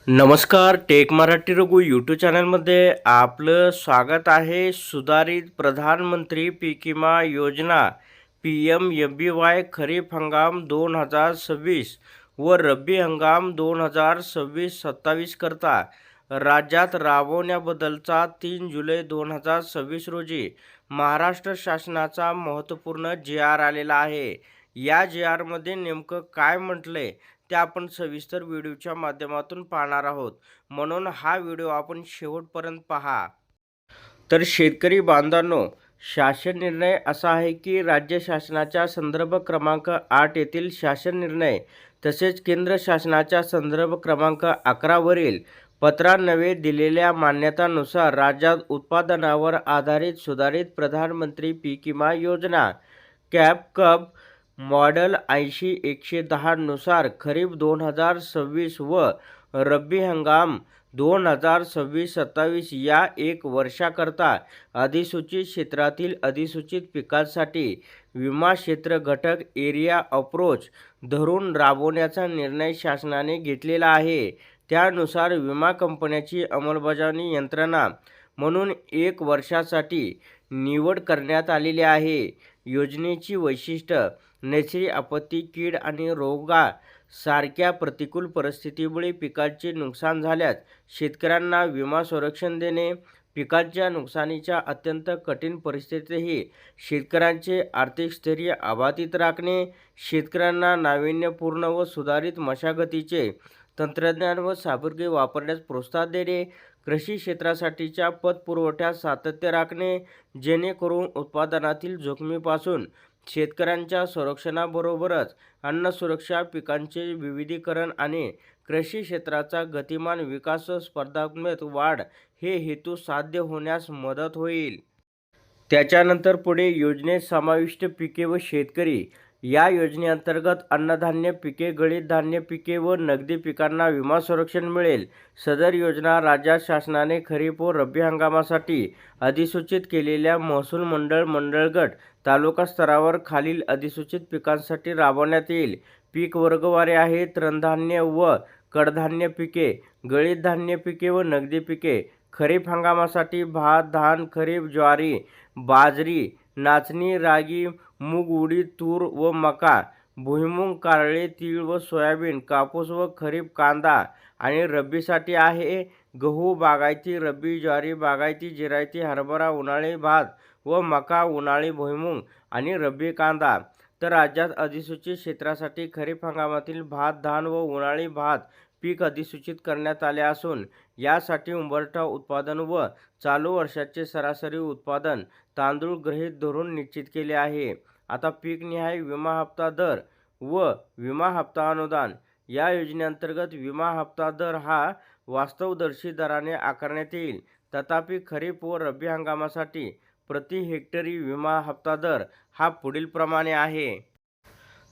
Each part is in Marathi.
नमस्कार. टेक मराठी रघु यूट्यूब चॅनलमध्ये आपलं स्वागत आहे. सुधारित प्रधानमंत्री पीक विमा योजना PMFBY खरीप हंगाम 2026 व रब्बी हंगाम 2026-27 करता राज्यात राबवण्याबद्दलचा 3 जुलै 2026 रोजी महाराष्ट्र शासनाचा महत्त्वपूर्ण GR आलेला आहे. या GR मध्ये नेमकं काय म्हटलंय ते आपण सविस्तर व्हिडिओच्या माध्यमातून पाहणार आहोत, म्हणून हा व्हिडिओ आपण शेवटपर्यंत पहा. तर शेतकरी बांधवांनो, शासन निर्णय असा आहे की राज्य शासनाच्या संदर्भ क्रमांक 8 येथील शासन निर्णय तसेच केंद्र शासनाच्या संदर्भ क्रमांक 11 वरील पत्रान्वये दिलेल्या मान्यतानुसार राज्यात उत्पादनावर आधारित सुधारित प्रधानमंत्री पीक विमा योजना कॅप मॉडेल 80-110 नुसार खरीप 2026 व रब्बी हंगाम 2026-27 या एक वर्षाकरता अधिसूचित क्षेत्रातील अधिसूचित पिकांसाठी विमा क्षेत्र घटक एरिया अप्रोच धरून राबवण्याचा निर्णय शासनाने घेतलेला आहे. त्यानुसार विमा कंपन्यांची अंमलबजावणी यंत्रणा म्हणून 1 वर्षासाठी निवड करण्यात आलेली आहे. योजनेची वैशिष्ट्य नैसर्गिक आपत्ती, कीड आणि रोगासारख्या प्रतिकूल परिस्थितीमुळे पिकांचे नुकसान झाल्यास शेतकऱ्यांना विमा संरक्षण देणे, पिकांच्या नुकसानीच्या अत्यंत कठीण परिस्थितीतही शेतकऱ्यांचे आर्थिक स्थैर्य अबाधित राखणे, शेतकऱ्यांना नाविन्यपूर्ण व सुधारित मशागतीचे तंत्रज्ञान व सामग्री वापरण्यास प्रोत्साहन देणे, कृषी क्षेत्रासाठीच्या पतपुरवठ्यात सातत्य राखणे, जेणेकरून उत्पादनातील जोखमीपासून शेतकऱ्यांच्या संरक्षणाबरोबरच अन्न सुरक्षा, पिकांचे विविधीकरण आणि कृषी क्षेत्राचा गतिमान विकास व स्पर्धात्मक वाढ हे हेतू साध्य होण्यास मदत होईल. त्याच्यानंतर पुढे योजनेत समाविष्ट पिके व शेतकरी. या योजनेअंतर्गत अन्नधान्य पिके, गळीत धान्य पिके व नगदी पिकांना विमा संरक्षण मिळेल. सदर योजना राज्य शासनाने खरीप व रब्बी हंगामासाठी अधिसूचित केलेल्या महसूल मंडळ, मंडळगट, तालुका स्तरावर खालील अधिसूचित पिकांसाठी राबवण्यात येईल. पीक वर्गवारी आहे. तृणधान्य व कडधान्य पिके, गळीत धान्य पिके व नगदी पिके. खरीप हंगामासाठी भात, धान, खरीप ज्वारी, बाजरी, नाचणी, रागी, मूग, उडीद, तूर व मका. भुईमूग, कारळे, तीळ व सोयाबीन. कापूस व खरीप कांदा. आणि रब्बीसाठी आहे गहू बागायती, रब्बी ज्वारी बागायती, जिरायती, हरभरा, उन्हाळी भात व मका, उन्हाळी भुईमूग आणि रब्बी कांदा. तर राज्यात अधिसूचित क्षेत्रासाठी खरीप हंगामातील भात, धान व उन्हाळी भात पीक अधिसूचित करण्यात आले असून यासाठी उंबरठा उत्पादन व चालू वर्षाचे सरासरी उत्पादन तांदूळ गृहीत धरून निश्चित केले आहे. आता पीकनिहाय विमा हप्ता दर व विमा हप्ता अनुदान. या योजनेअंतर्गत विमा हप्ता दर हा वास्तवदर्शी दराने आकारण्यात येईल. तथापि खरीप व रब्बी हंगामासाठी प्रति हेक्टरी विमा हप्ता दर हा पुढील प्रमाणे आहे.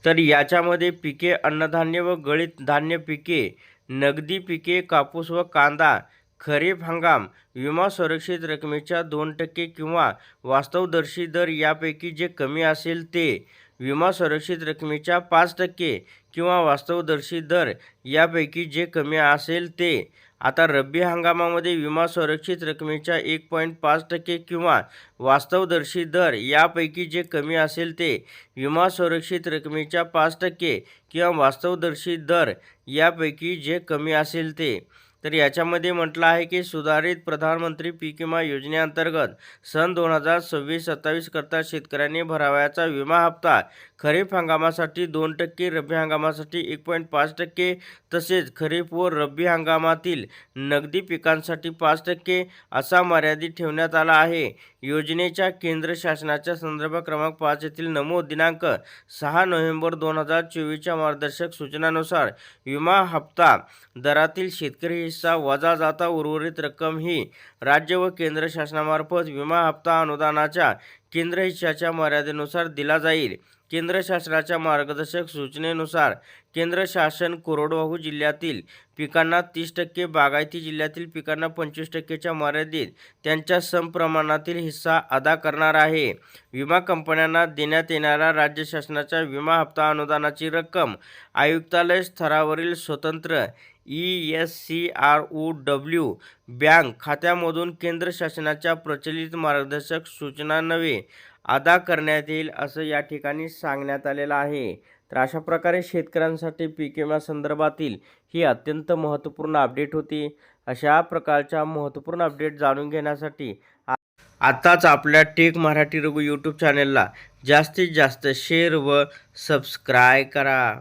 तर याच्यामध्ये पिके, अन्नधान्य व गळीत धान्य पिके, नगदी पिके, कापूस व कांदा. खरीप हंगाम विमा संरक्षित रकमेच्या 2% किंवा वास्तवदर्शी दर यापैकी जे कमी असेल ते. विमा संरक्षित रकमेच्या 5% किंवा वास्तवदर्शी दर यापैकी जे कमी असेल ते. आता रब्बी हंगामामध्ये विमा संरक्षित रकमेच्या 1.5% किंवा वास्तवदर्शी दर यापैकी जे कमी असेल ते. विमा संरक्षित रकमेच्या 5% किंवा वास्तवदर्शी दर यापैकी जे कमी असेल ते. तर याच्यामध्ये म्हटलं आहे की सुधारित प्रधानमंत्री पीक विमा योजनेअंतर्गत सन 2026-27 करता शेतकऱ्यांनी भरावयाचा विमा हप्ता खरीप हंगामासाठी 2%, रब्बी हंगामासाठी 1.5% तसेच खरीप व रब्बी हंगामातील नगदी पिकांसाठी 5% असा मर्यादित ठेवण्यात आला आहे. योजनेच्या केंद्र शासनाच्या संदर्भ क्रमांक 5 येथील नमूद दिनांक 6 नोव्हेंबर 2024च्या मार्गदर्शक सूचनानुसार विमा हप्ता दरातील शेतकरी हिस्सा वजा जाता उर्वरित रक्कम ही राज्य व केंद्र शासनामार्फत विमा हप्ता अनुदानाच्या केंद्र हिस्साच्या मर्यादेनुसार दिला जाईल. केंद्र शासनाच्या मार्गदर्शक सूचनेनुसार केंद्र शासन कोरडवाहू जिल्ह्यातील पिकांना 30%, बागायती जिल्ह्यातील पिकांना 25%च्या मर्यादेत त्यांच्या समप्रमाणातील हिस्सा अदा करणार आहे. विमा कंपन्यांना देण्यात येणाऱ्या राज्य शासनाच्या विमा हप्ता अनुदानाची रक्कम आयुक्तालय स्तरावरील स्वतंत्र ESCROW बँक खात्यामधून केंद्र शासनाच्या प्रचलित मार्गदर्शक सूचना नवे अदा करण्यात येईल असं या ठिकाणी सांगण्यात आलेलं आहे. तर अशा प्रकारे शेतकऱ्यांसाठी पीक विमा संदर्भातील ही अत्यंत महत्त्वपूर्ण अपडेट होती. अशा प्रकारच्या महत्त्वपूर्ण अपडेट जाणून घेण्यासाठी आताच आपल्या टेक मराठी रघु यूट्यूब चॅनलला जास्तीत जास्त शेअर व सबस्क्राईब करा.